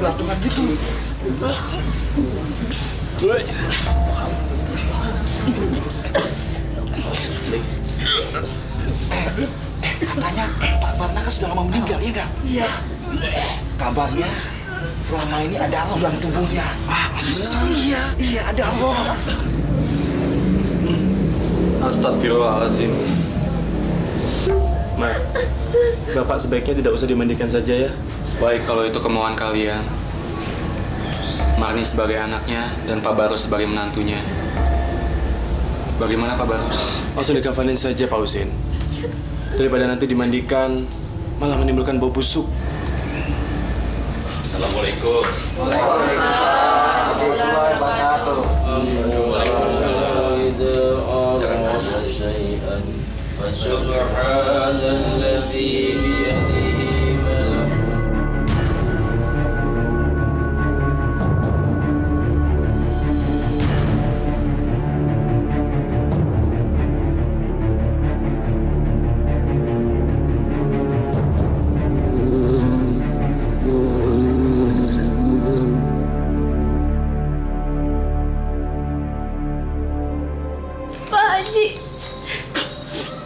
gelantungan gitu. Katanya Pak Barnaka sudah lama meninggal, iya nggak? Iya. Kabarnya selama ini ada Allah dalam tubuhnya. Iya, ada Allah. Astagfirullahaladzim. Ma, Bapak sebaiknya tidak usah dimandikan saja ya. Baik kalau itu kemauan kalian. Marni sebagai anaknya dan Pak Barus sebagai menantunya. Bagaimana Pak Barus? Langsung dikafanin saja Pak Husin. Daripada nanti dimandikan malah menimbulkan bau busuk. Assalamualaikum.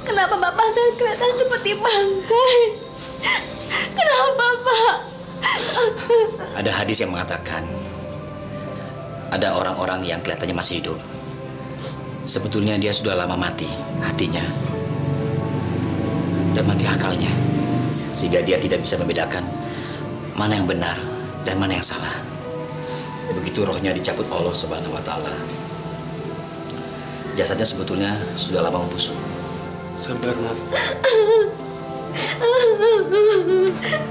Kenapa Bapak saya kelihatan seperti bangkai? Kenapa, Pak? Ada hadis yang mengatakan ada orang-orang yang kelihatannya masih hidup. Sebetulnya dia sudah lama mati hatinya dan mati akalnya, sehingga dia tidak bisa membedakan mana yang benar dan mana yang salah. Begitu rohnya dicabut Allah Subhanahu wa Ta'ala, jasadnya sebetulnya sudah lama membusuk. Sabar, Nak.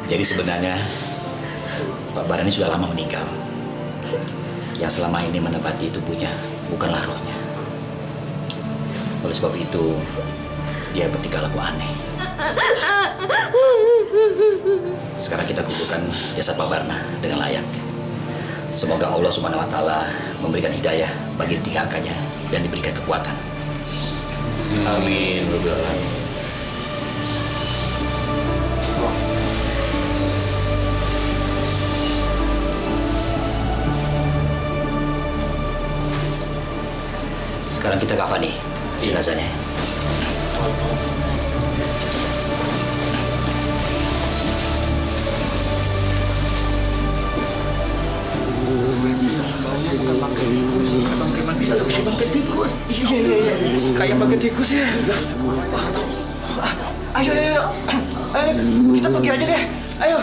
Jadi sebenarnya Pak Barani sudah lama meninggal. Yang selama ini menempati tubuhnya bukanlah rohnya. Oleh sebab itu dia bertingkah laku aneh. Sekarang kita kuburkan jasad Pak Barna dengan layak. Semoga Allah Subhanahu wa Ta'ala memberikan hidayah bagi tiga angkanya dan diberikan kekuatan. Amin. Sekarang kita kafani jenazahnya. Bangkai tikus. Iya. Kayak bangkai tikus ya. Ayo. Kita pergi aja deh. Ayo.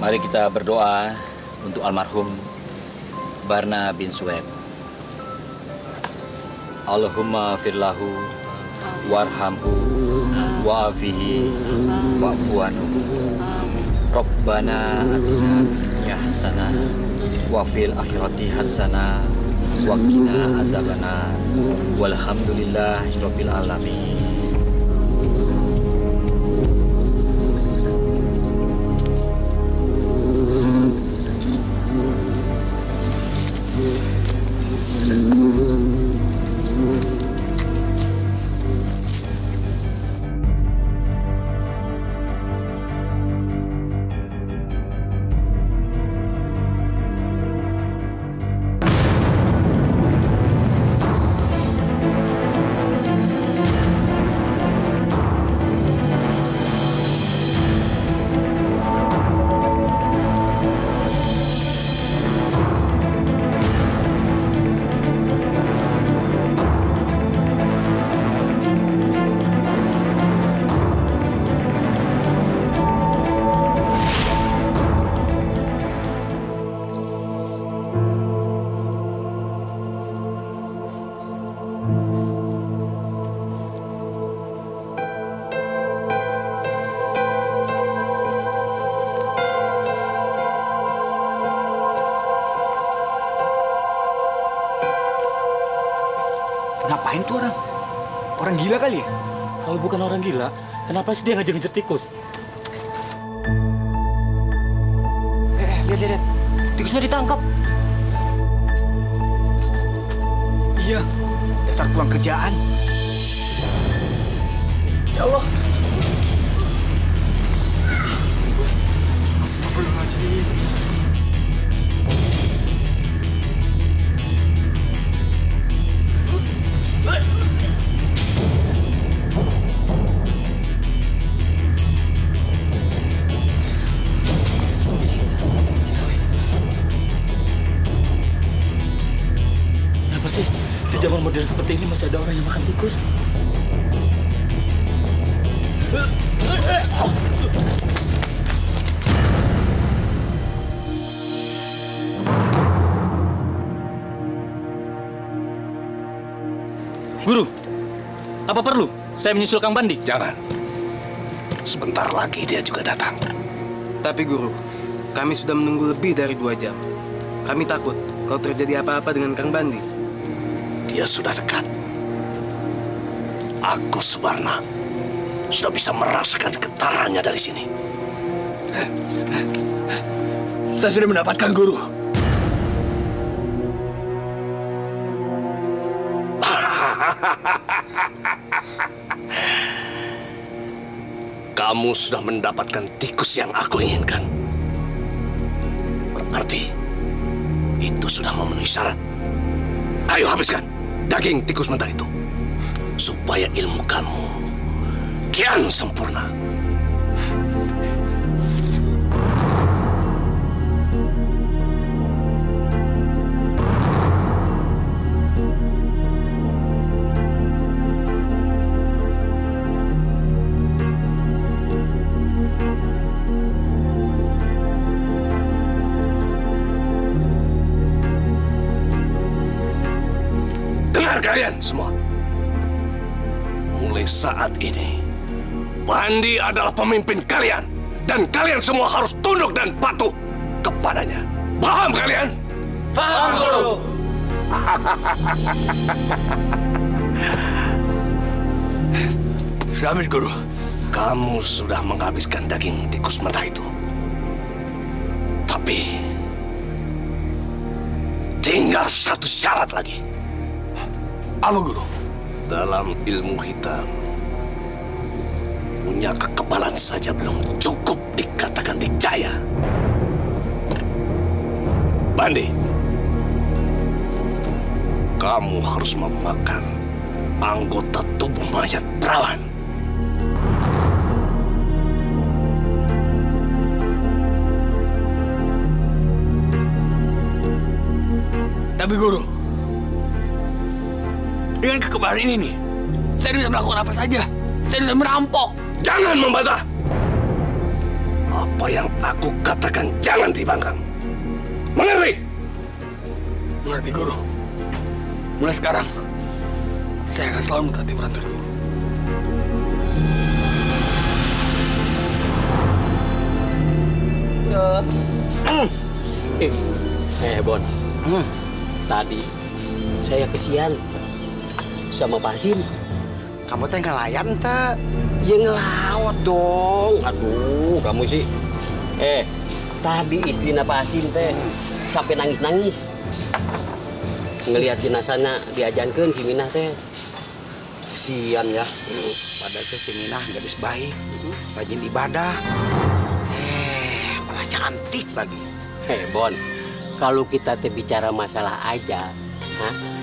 Mari kita berdoa untuk almarhum Barna bin Suhaib. Allahumma firlahu warhamhu wa'afihi wa'fu anhu. Rabbana atina dunya hasanah wa fil akhirati hasanah wa qina azabannar. Walhamdulillahi rabbil alamin. Ngapain tuh orang? Orang gila kali ya? Kalau bukan orang gila, kenapa sih dia ngejar-ngejar tikus? Lihat. Tikusnya ditangkap. Iya, dasar pulang kerjaan. Ya Allah. Astagfirullahaladzim. Kenapa sih di zaman modern seperti ini masih ada orang yang makan tikus? Guru, apa perlu saya menyusul Kang Bandi? Jangan. Sebentar lagi dia juga datang. Tapi Guru, kami sudah menunggu lebih dari 2 jam. Kami takut kalau terjadi apa-apa dengan Kang Bandi. Dia sudah dekat. Aku Subarna sudah bisa merasakan getarannya dari sini. Saya sudah mendapatkan guru. Kamu sudah mendapatkan tikus yang aku inginkan. Berarti itu sudah memenuhi syarat. Ayo habiskan daging tikus mentah itu, supaya ilmu kamu kian sempurna. Kalian semua, mulai saat ini Bandi adalah pemimpin kalian, dan kalian semua harus tunduk dan patuh kepadanya. Paham kalian? Paham, Guru. Syamil Guru, kamu sudah menghabiskan daging tikus mentah itu. Tapi tinggal satu syarat lagi. Apa Guru? Dalam ilmu hitam, punya kekebalan saja belum cukup dikatakan dikjaya. Bandi, kamu harus memakan anggota tubuh mayat perawan. Tapi Guru, dengan kekebalan ini nih, saya bisa melakukan apa saja. Saya bisa merampok. Jangan membantah. Apa yang aku katakan jangan dibangkang. Mengerti? Mengerti Guru. Mulai sekarang, saya akan selalu mentaati peraturan Guru. Bon. Tadi saya kesian sama Pak Hasim. Kamu teh ngelayan teh? Ya ngelawat dong. Aduh, kamu sih. Tadi istrinya Pak Hasim teh sampai nangis-nangis. Ngelihat jenazahnya diajankeun si Minah teh. Kesian ya. Padahal si Minah gadis baik, rajin ibadah. Malah cantik lagi. Bon, kalau kita teh bicara masalah aja,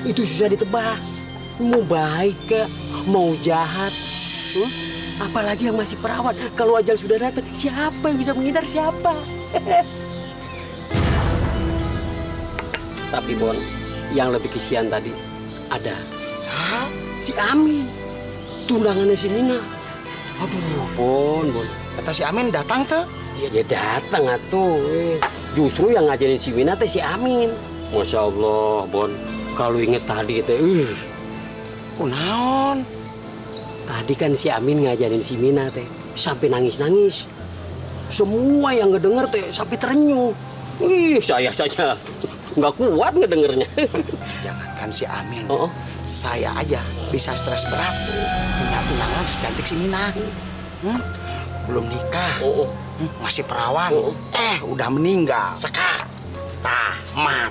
itu susah ditebak. Mau baik ke, mau jahat, apalagi yang masih perawat. Kalau ajal sudah datang, siapa yang bisa menghindar siapa? Tapi Bon, yang lebih kesian tadi ada si Amin, tunangannya si Mina. Aduh, Bon. Kata si Amin datang tuh? Iya dia datang atuh. Justru yang ngajarin si Mina teh si Amin. Masya Allah, Bon. Kalau inget tadi teh, kunaon? Tadi kan si Amin ngajarin si Mina teh sampai nangis-nangis. Semua yang ngedenger teh sampai terenyuh. Saya saja nggak kuat ngedengernya. Jangankan si Amin, saya aja bisa stres berat punya tunangan secantik si Mina. Belum nikah, masih perawan, udah meninggal. Sekak, tamat.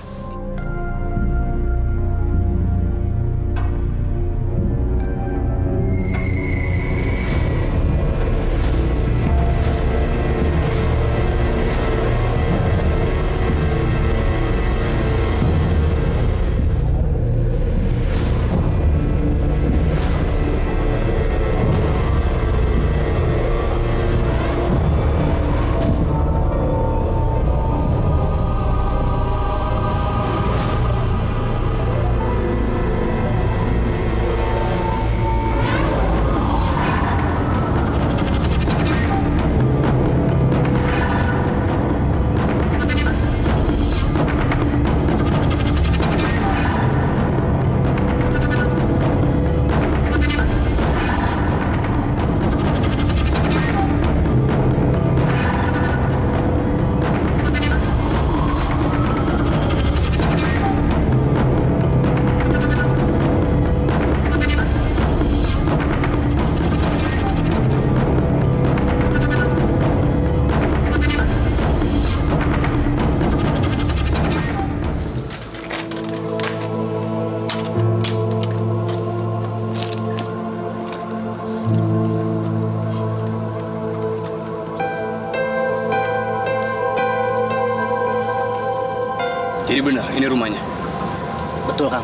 Jadi benar, ini rumahnya? Betul, Kang.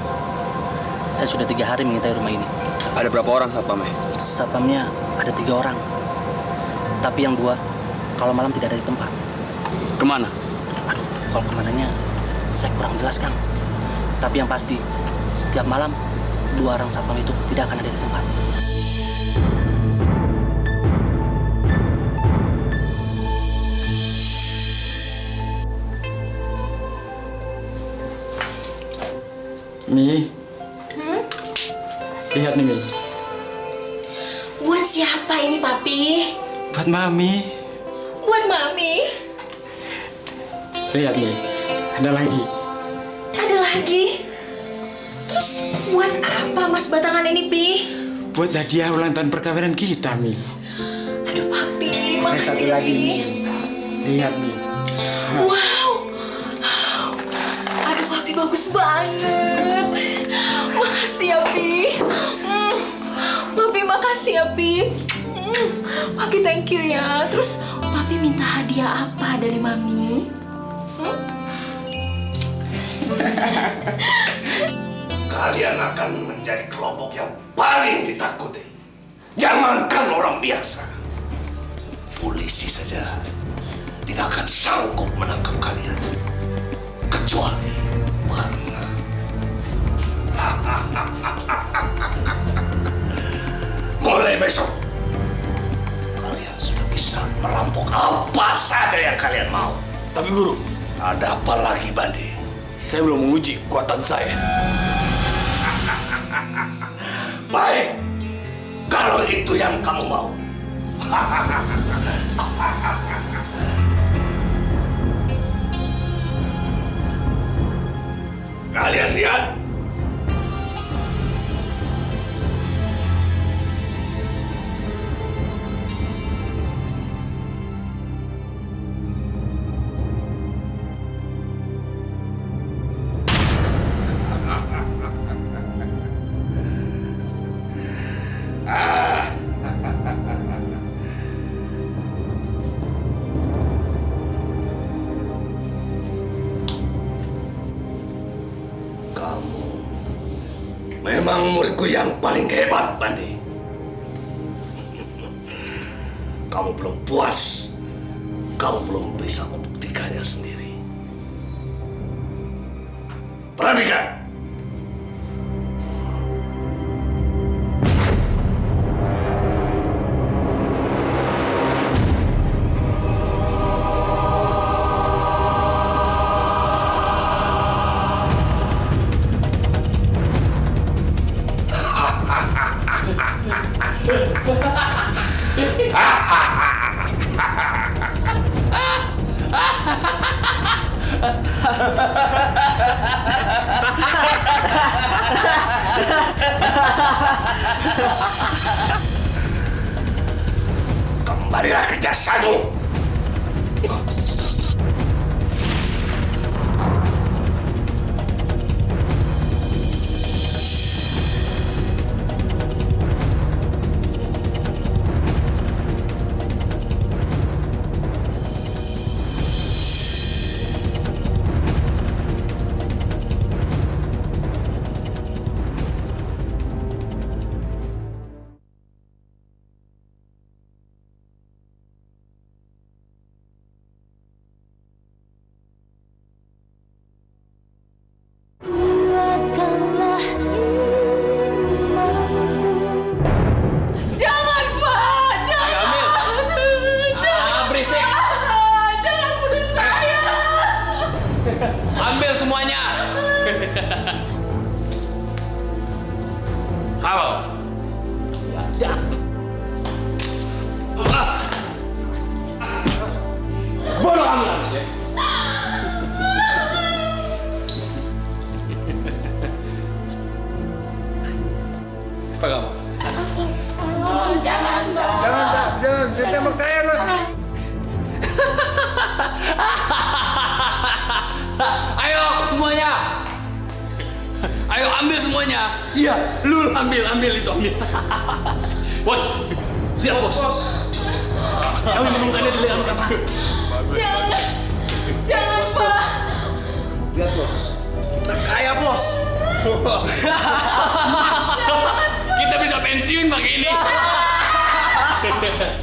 Saya sudah 3 hari mengintai rumah ini. Ada berapa orang satpamnya? Satpamnya ada 3 orang. Tapi yang 2, kalau malam tidak ada di tempat. Kemana? Aduh, kalau kemananya saya kurang jelas, Kang. Tapi yang pasti, setiap malam 2 orang satpam itu tidak akan ada di tempat. Mi, lihat nih Mi. Buat siapa ini, Papi? Buat Mami. Buat Mami? Lihat nih, ada lagi. Ada lagi? Terus buat apa Mas batangan ini, Pi? Buat hadiah ulang tahun perkawinan kita, Mi. Aduh, Papi, makasih satu ya, lagi, Pi. Mi. Lihat, Mi. Wow. Aduh, Papi bagus banget. Makasih ya, Pi. Papi, makasih ya, Pi. Papi, thank you ya. Terus, Papi minta hadiah apa dari Mami? Kalian akan menjadi kelompok yang paling ditakuti. Jangankan orang biasa. Polisi saja tidak akan sanggup menangkap kalian. Kecuali Barna. Mulai besok, kalian sudah bisa merampok apa saja yang kalian mau. Tapi Guru, ada apa lagi, Bandi? Saya belum menguji kekuatan saya. Baik, kalau itu yang kamu mau. kalian lihat? Memang muridku yang paling hebat, Bandi. Kamu belum puas. Kamu belum bisa membuktikannya sendiri. Perhatikan. Kembalilah ke jasadmu.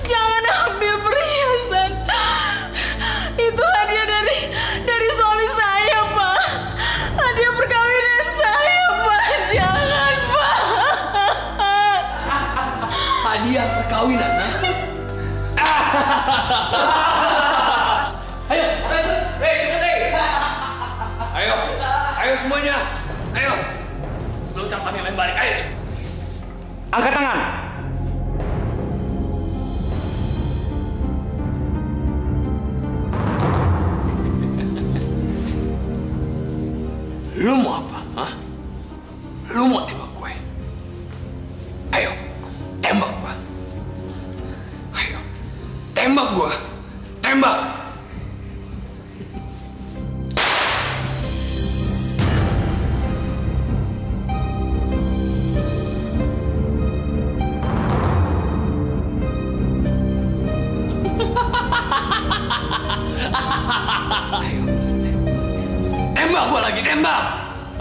Jangan ambil perhiasan. Itu hadiah dari suami saya, Pak. Hadiah perkawinan saya, Pak. Jangan, Pak. Hadiah perkawinan, nah? Ayo semuanya. Ayo. Sebelum sang kami lain balik, ayo. Angkat tangan. Lu mau apa? Hah? Lu mau tembak gue? Ayo, tembak gue. Ayo, tembak gue. Tembak. Ayo. Tembak gue lagi, tembak!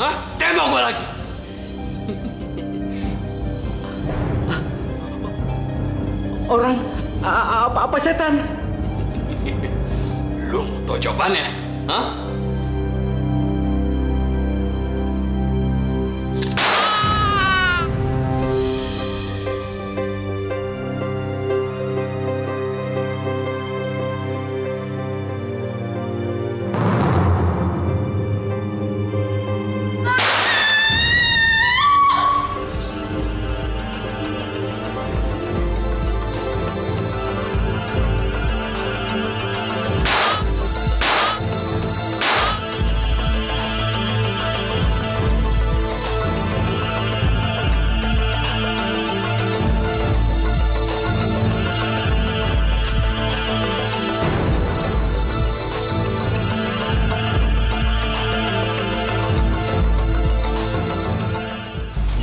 Hah? Tembak gue lagi! Orang apa setan? Lu mau tau jawabannya? Hah?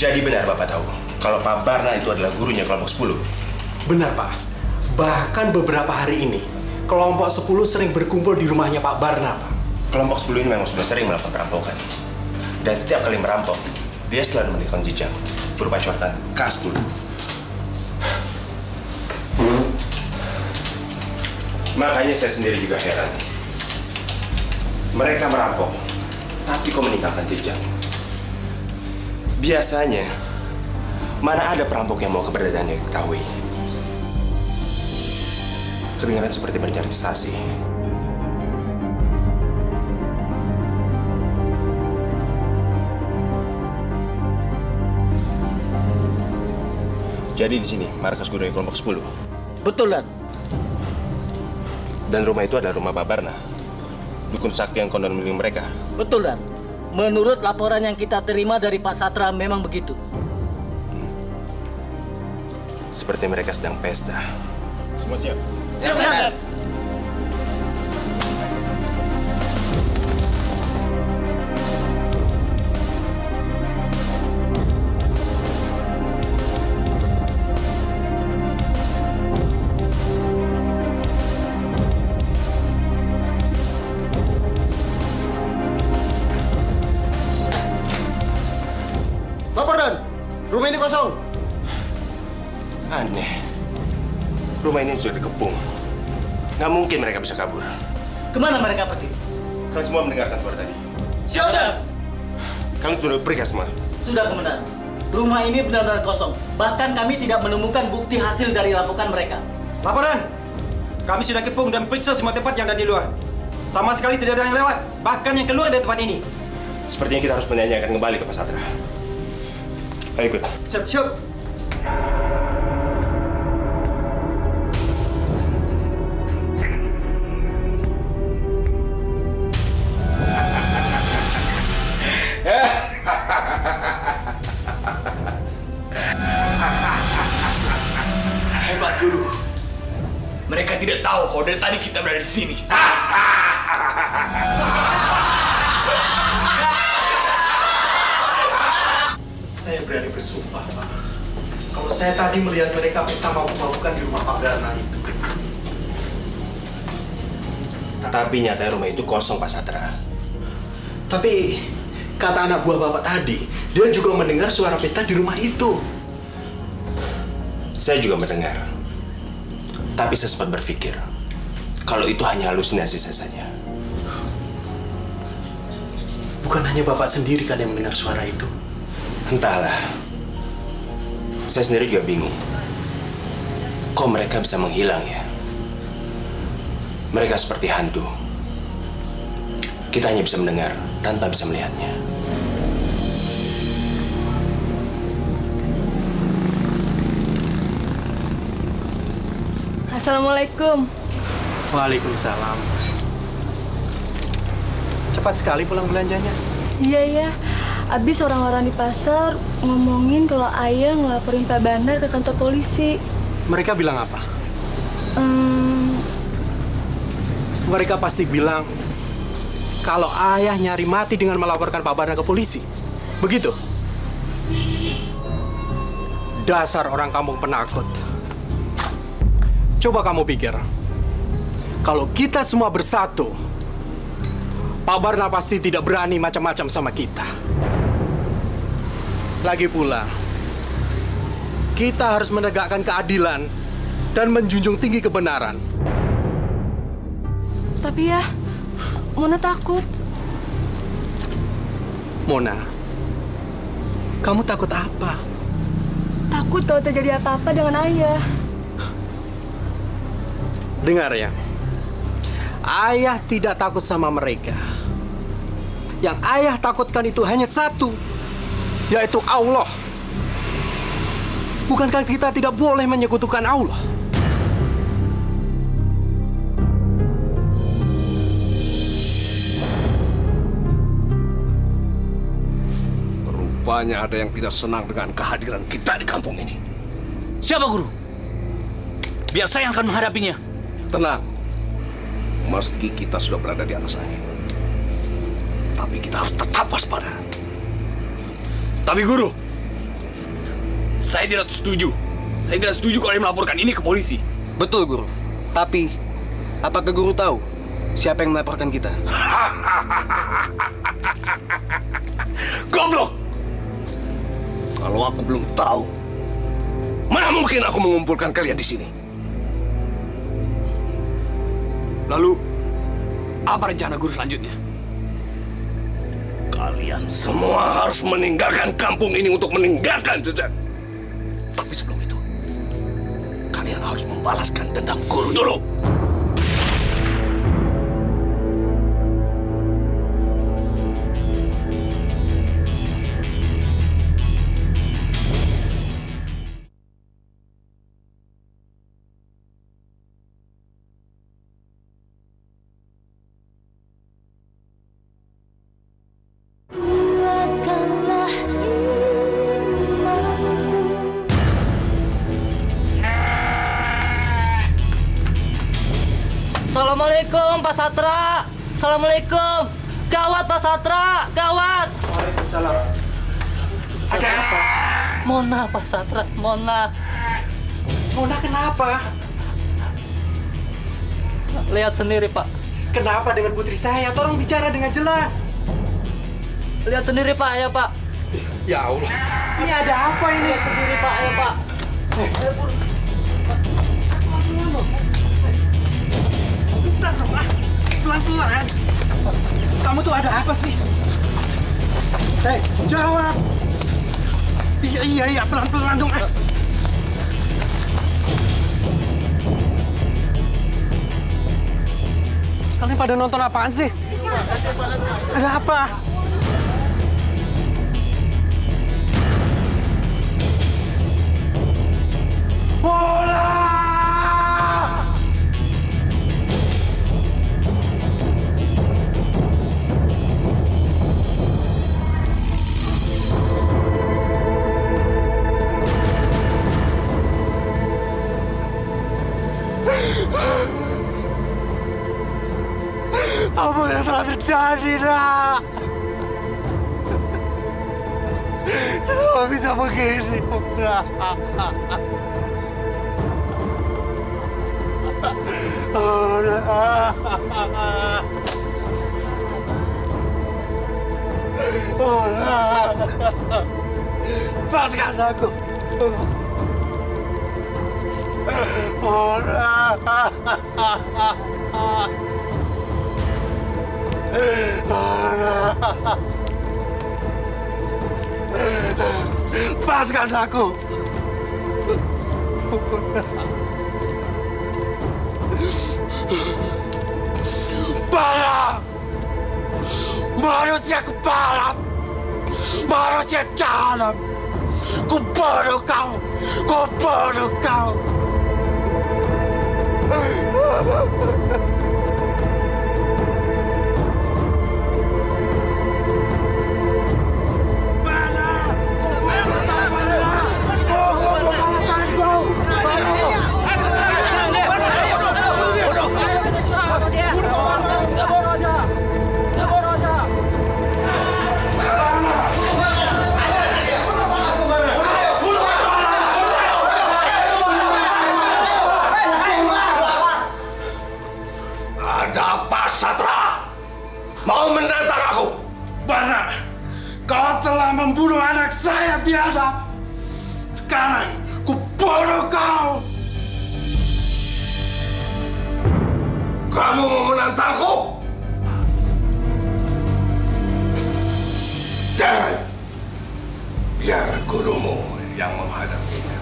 Jadi benar Bapak tahu kalau Pak Barna itu adalah gurunya kelompok 10? Benar, Pak. Bahkan beberapa hari ini, kelompok 10 sering berkumpul di rumahnya Pak Barna, Pak. Kelompok 10 ini memang sudah sering melakukan perampokan. Dan setiap kali merampok, dia selalu meninggalkan jejak berupa coretan K10. Makanya saya sendiri juga heran. Mereka merampok, tapi kok meninggalkan jejak? Biasanya, mana ada perampok yang mau keberadaannya diketahui? Kedengaran seperti mencari sensasi. Jadi di sini markas guru kelompok 10. Betul, Dan. Dan rumah itu adalah rumah Pak Barna, dukun sakti yang konon milik mereka. Betul, Dan. Menurut laporan yang kita terima dari Pak Satra memang begitu. Seperti mereka sedang pesta. Semua siap? Siap, Dan. Rumah ini kosong. Aneh. Rumah ini sudah dikepung. Nggak mungkin mereka bisa kabur. Kemana mereka pergi? Kalian semua mendengarkan suara tadi? Siap, Dan. Kalian sudah pergi semua? Sudah, Komandan. Rumah ini benar-benar kosong. Bahkan kami tidak menemukan bukti hasil dari rampokan mereka. Laporan! Kami sudah kepung dan periksa semua tempat yang ada di luar. Sama sekali tidak ada yang lewat, bahkan yang keluar dari tempat ini. Sepertinya kita harus menanyakan kembali ke Pak Satra. Ayo ikut. Siap, siap. Hebat, Guru. Mereka tidak tahu kalau dari tadi kita berada di sini. Saya berani bersumpah, Pak. Kalau saya tadi melihat mereka pesta mabuk-mabukan di rumah Pak Barna itu. Tapi nyatanya rumah itu kosong, Pak Satra. Tapi kata anak buah Bapak tadi, dia juga mendengar suara pesta di rumah itu. Saya juga mendengar. Tapi saya sempat berpikir, kalau itu hanya halusinasi saja. Bukan hanya Bapak sendiri kan yang mendengar suara itu? Entahlah. Saya sendiri juga bingung. Kok mereka bisa menghilang ya? Mereka seperti hantu. Kita hanya bisa mendengar tanpa bisa melihatnya. Assalamualaikum. Waalaikumsalam. Cepat sekali pulang belanjanya. Iya, ya. Abis orang-orang di pasar ngomongin kalau ayah ngelaporin Pak Bandar ke kantor polisi. Mereka bilang apa? Mereka pasti bilang kalau ayah nyari mati dengan melaporkan Pak Bandar ke polisi. Begitu? Dasar orang kampung penakut. Coba kamu pikir, kalau kita semua bersatu, Pak Barna pasti tidak berani macam-macam sama kita. Lagi pula, kita harus menegakkan keadilan dan menjunjung tinggi kebenaran. Tapi ya, Mona takut. Mona, kamu takut apa? Takut kalau terjadi apa-apa dengan ayah. Dengar ya, ayah tidak takut sama mereka. Yang ayah takutkan itu hanya satu, yaitu Allah. Bukankah kita tidak boleh menyekutukan Allah? Rupanya ada yang tidak senang dengan kehadiran kita di kampung ini. Siapa, Guru? Biar saya yang akan menghadapinya. Tenang. Meski kita sudah berada di atas angin, tapi kita harus tetap waspada. Tapi Guru, Saya tidak setuju. Saya tidak setuju kalau melaporkan ini ke polisi. Betul, Guru. Tapi, apakah Guru tahu siapa yang melaporkan kita? Goblok! Kalau aku belum tahu, mana mungkin aku mengumpulkan kalian di sini? Lalu, apa rencana Guru selanjutnya? Kalian semua harus meninggalkan kampung ini untuk meninggalkan jejak. Tapi sebelum itu, kalian harus membalaskan dendam Guru dulu. Assalamualaikum Pak Satra. Assalamualaikum. Gawat Pak Satra, gawat. Waalaikumsalam. Ada apa? Mona Pak Satra, Mona. Mona kenapa? Lihat sendiri Pak. Kenapa dengan putri saya? Tolong bicara dengan jelas. Lihat sendiri Pak, ya Pak. Ya Allah. Ini ada apa ini? Lihat sendiri Pak, ya Pak. Bentar dong, pelan-pelan. Kamu tuh ada apa sih? Hei, jawab. Iya, pelan-pelan dong. Kalian pada nonton apaan sih? Ada apa? Bola! Apa yang telah terjadi, nak? Kenapa bisa begini, nak? Oh, nak. Oh, nak. Lepaskan aku. Oh, nak. Lepaskan aku. Kepala, manusia kepala, manusia jalan. Ku bunuh kau, ku bunuh kau. Mau menantang aku? Bara, kau telah membunuh anak saya biadab. Sekarang ku bunuh kau. Kamu mau menantangku? Jangan. Biar gurumu yang menghadapinya.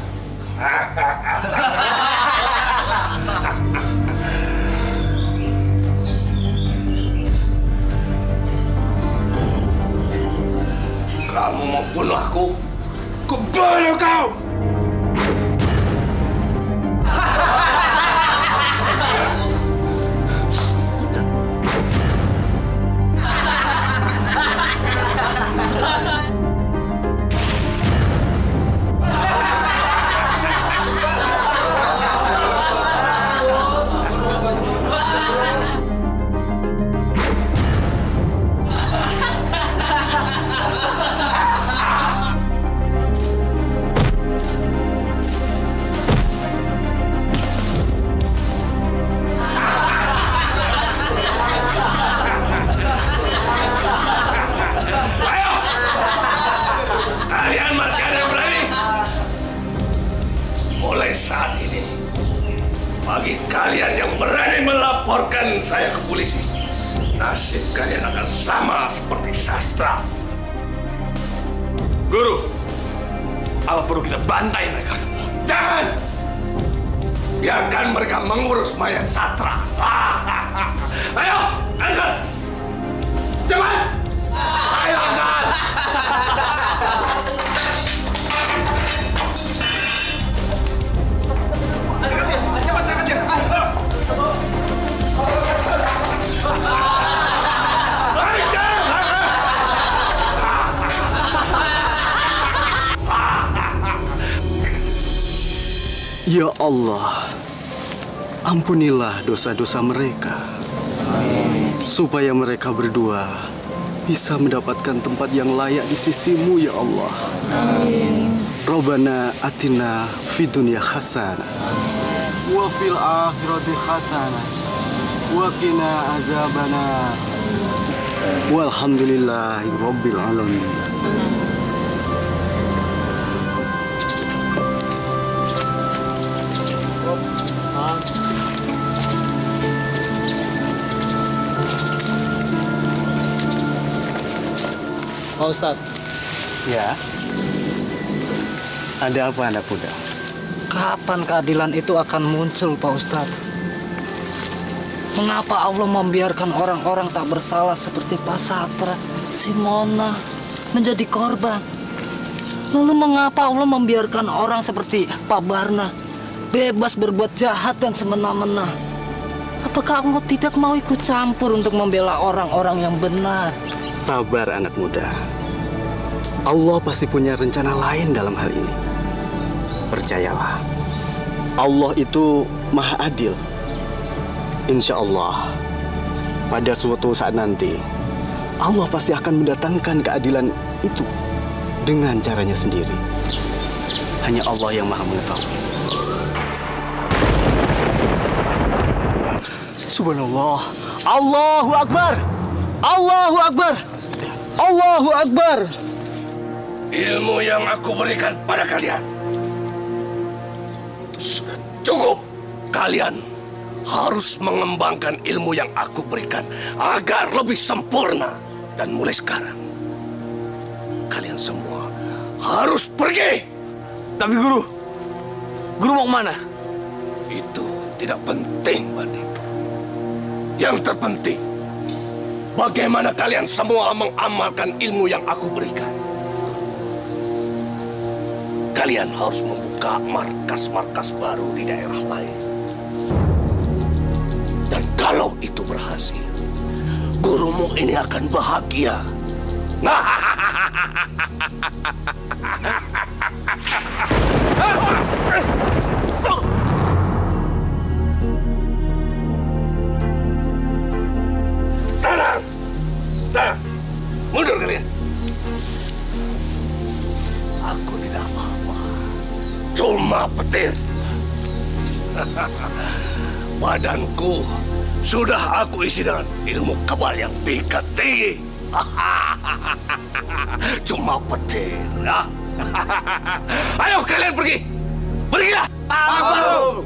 Kamu mau bunuh aku? Ku bunuh kau! laporkan saya ke polisi. Nasib kalian akan sama seperti Sastra. Guru, apa perlu kita bantai mereka semua? Jangan! Biarkan mereka mengurus mayat Sastra. Ayo, angkat! Cepat! Ayo, angkat! Cepat, angkat dia! Ya Allah, ampunilah dosa-dosa mereka, supaya mereka berdua bisa mendapatkan tempat yang layak di sisimu, ya Allah. Rabbana atina fid dunya hasanah wa fil akhirati hasanah wa qina azabannar. Walhamdulillahi rabbil alamin. Pak Ustadz. Ya. Ada apa anak muda? Kapan keadilan itu akan muncul, Pak Ustadz? Mengapa Allah membiarkan orang-orang tak bersalah seperti Pak Satra, si Mona menjadi korban? Lalu mengapa Allah membiarkan orang seperti Pak Barna bebas berbuat jahat dan semena-mena? Apakah Allah tidak mau ikut campur untuk membela orang-orang yang benar? Sabar anak muda. Allah pasti punya rencana lain dalam hal ini. Percayalah, Allah itu maha adil. Insya Allah, pada suatu saat nanti, Allah pasti akan mendatangkan keadilan itu dengan caranya sendiri. Hanya Allah yang maha mengetahui. Subhanallah. Allahu Akbar. Allahu Akbar. Allahu Akbar. Ilmu yang aku berikan pada kalian itu sudah cukup. Kalian harus mengembangkan ilmu yang aku berikan agar lebih sempurna. Dan mulai sekarang, kalian semua harus pergi. Tapi Guru mau kemana? Itu tidak penting, Bani. Yang terpenting, bagaimana kalian semua mengamalkan ilmu yang aku berikan. Kalian harus membuka markas-markas baru di daerah lain. Dan kalau itu berhasil, gurumu ini akan bahagia. Tenang! Tenang! Mundur kalian! Aku tidak apa-apa. Cuma petir. Badanku sudah aku isi dengan ilmu kebal yang tingkat tinggi. Cuma petir. Ya? Ayo kalian pergi! Pergilah! Aku!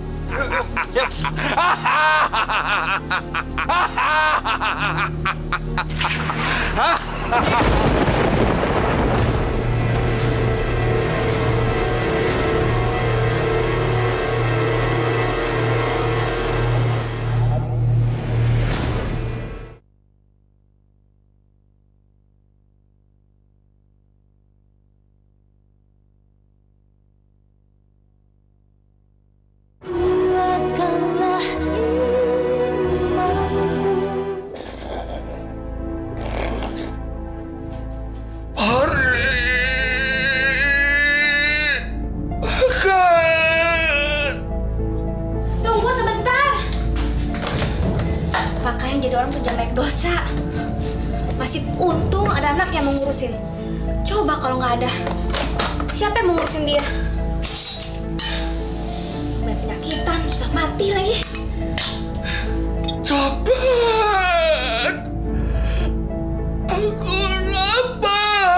Coba kalau nggak ada, siapa yang mengurusin dia? Main penyakitan, susah mati lagi. Cepat! Aku lapar!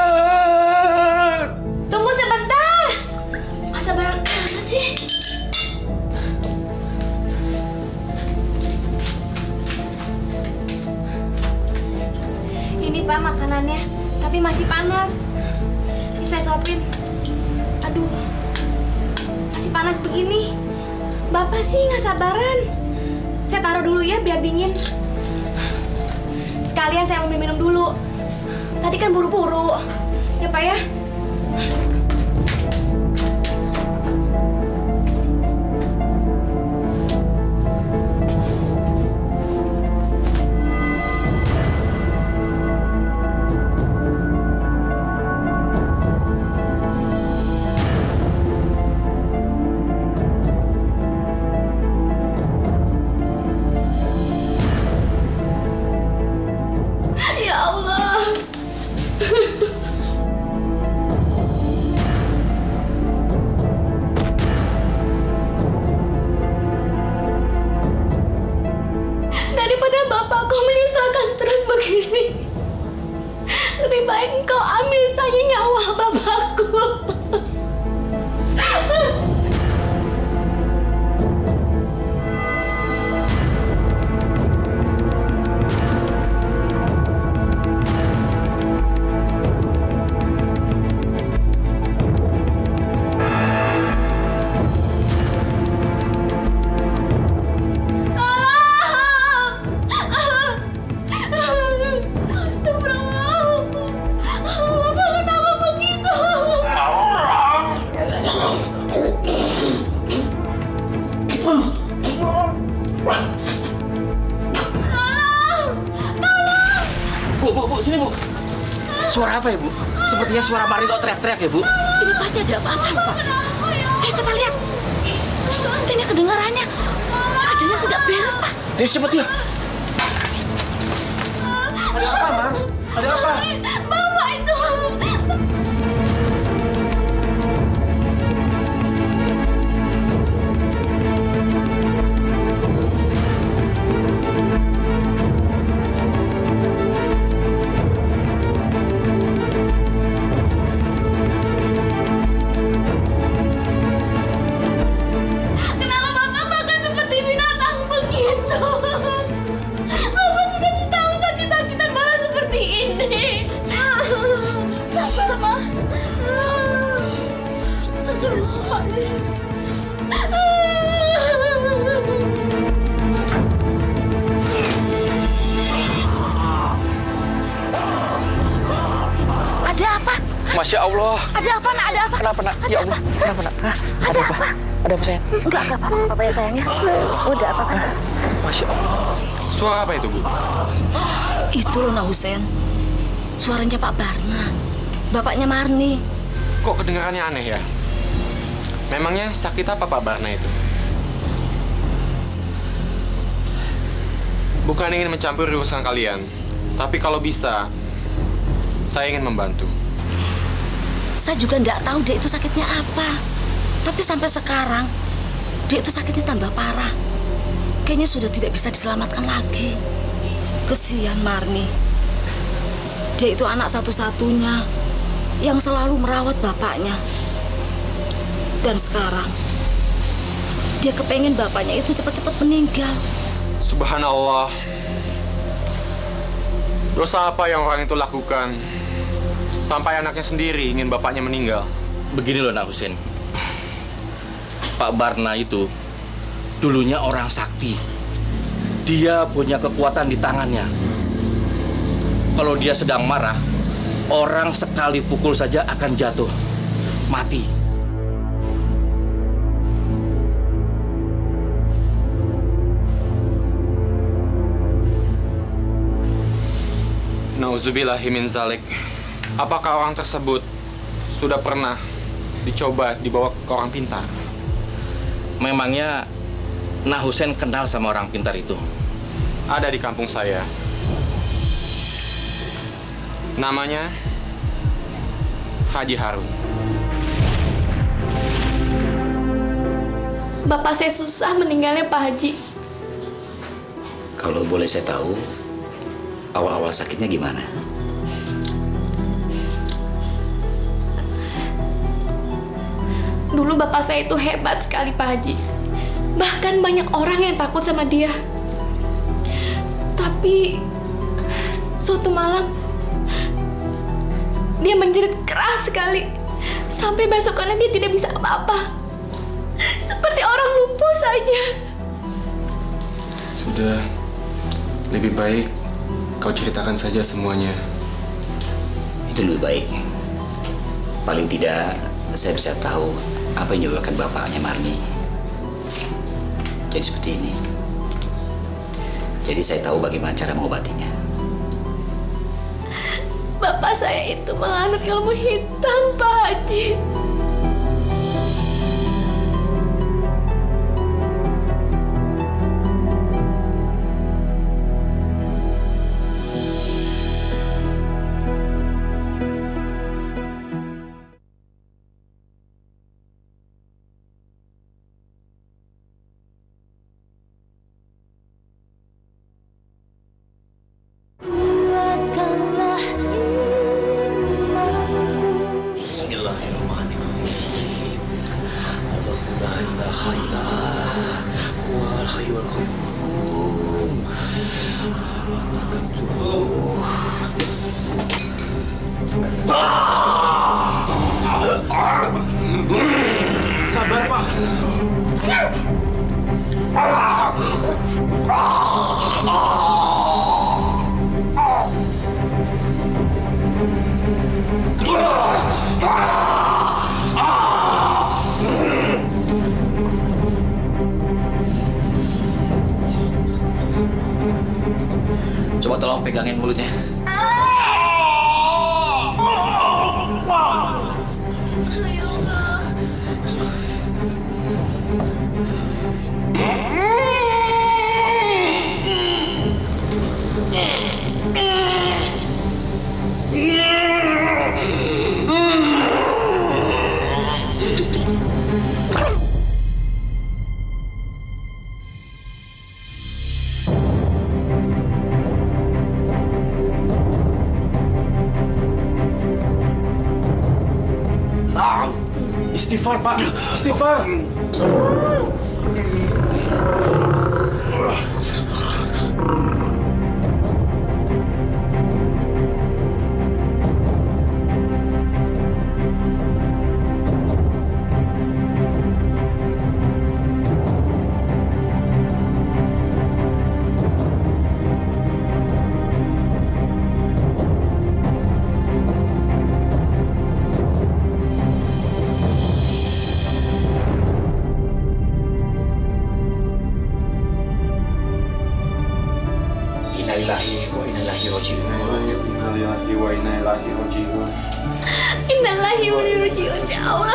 Tunggu sebentar! Masa barang amat sih? Ini Pak makanannya, tapi masih panas. Ini saya suapin. Aduh, masih panas begini. Bapak sih nggak sabaran. Saya taruh dulu ya biar dingin. Sekalian saya mau minum dulu. Tadi kan buru-buru. Ya Pak ya. Lebih baik engkau ambil saja nyawa bapakku. Bu, sini Bu. Suara apa ya Bu? Sepertinya suara Marni kok teriak-teriak ya Bu? Ini pasti ada apa-apa Pak. Ayo kita lihat. Ini kedengarannya ada yang tidak beres Pak. Ayo cepat ya. Ada apa Mar? Ada apa? Bapak itu. Ada apa? Masya Allah. Ada apa nak? Ada apa? Kenapa nak? Ya Allah. Kenapa nak? Ada apa? Ada apa sayang? Enggak apa-apa ya sayangnya. Udah apa kan? Masya Allah. Suara apa itu Bu? Itu loh Nak Husen. Suaranya Pak Barna. Bapaknya Marni. Kok kedengarannya aneh ya? Memangnya sakit apa Pak Barna itu? Bukan ingin mencampuri urusan kalian, tapi kalau bisa, saya ingin membantu. Saya juga nggak tahu dia itu sakitnya apa. Tapi sampai sekarang, dia itu sakitnya tambah parah. Kayaknya sudah tidak bisa diselamatkan lagi. Kesian Marni. Dia itu anak satu-satunya yang selalu merawat bapaknya. Dan sekarang, dia kepengen bapaknya itu cepat-cepat meninggal. Subhanallah. Dosa apa yang orang itu lakukan sampai anaknya sendiri ingin bapaknya meninggal? Begini loh Nak Husen. Pak Barna itu dulunya orang sakti. Dia punya kekuatan di tangannya. Kalau dia sedang marah, orang sekali pukul saja akan jatuh, mati. Nauzubillahi min zalik. Apakah orang tersebut sudah pernah dicoba dibawa ke orang pintar? Memangnya Nak Husen kenal sama orang pintar itu? Ada di kampung saya. Namanya Haji Harun. Bapak saya susah meninggalnya Pak Haji. Kalau boleh saya tahu, awal-awal sakitnya gimana? Dulu bapak saya itu hebat sekali Pak Haji. Bahkan banyak orang yang takut sama dia. Tapi suatu malam Dia menjerit keras sekali. Sampai besokannya dia tidak bisa apa-apa. Seperti orang lumpuh saja. Sudah, lebih baik kau ceritakan saja semuanya. Itu lebih baik. Paling tidak saya bisa tahu apa yang menyebabkan bapaknya Marni jadi seperti ini. Jadi saya tahu bagaimana cara mengobatinya. Bapak saya itu menganut ilmu hitam, Pak Haji. Sabar, Pak. Coba tolong pegangin mulutnya. Istighfar, Pak. Istighfar. Innalillahi wa inna ilaihi raji'un. Innalillahi wa inna ilaihi raji'un. Innalillahi wa inna ilaihi raji'un. Ya Allah.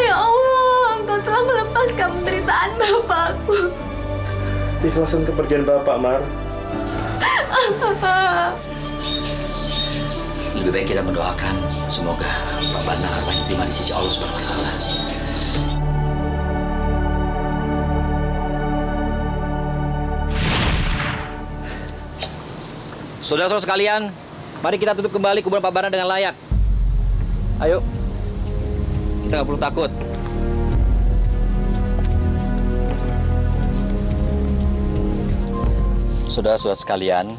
Ya Allah, Engkau telah melepaskan penderitaan bapakku. Ikhlasan kepergian Bapak, Mar. Lebih baik kita mendoakan semoga Pak Barna arwahnya diterima di sisi Allah Subhanahu wa Ta'ala. Saudara-saudara sekalian, mari kita tutup kembali kuburan Pak Barna dengan layak. Ayo, kita nggak perlu takut. Saudara-saudara sekalian,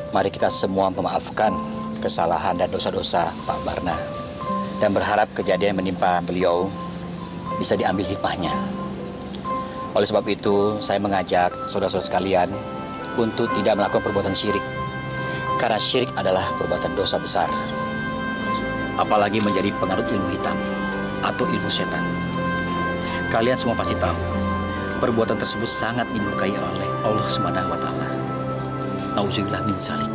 mari kita semua memaafkan kesalahan dan dosa-dosa Pak Barna dan berharap kejadian yang menimpa beliau bisa diambil hikmahnya. Oleh sebab itu, saya mengajak saudara-saudara sekalian untuk tidak melakukan perbuatan syirik. Karena syirik adalah perbuatan dosa besar. Apalagi menjadi penganut ilmu hitam atau ilmu setan. Kalian semua pasti tahu, perbuatan tersebut sangat dimurkai oleh Allah Subhanahu wa Ta'ala. Nauzubillah min dzalik.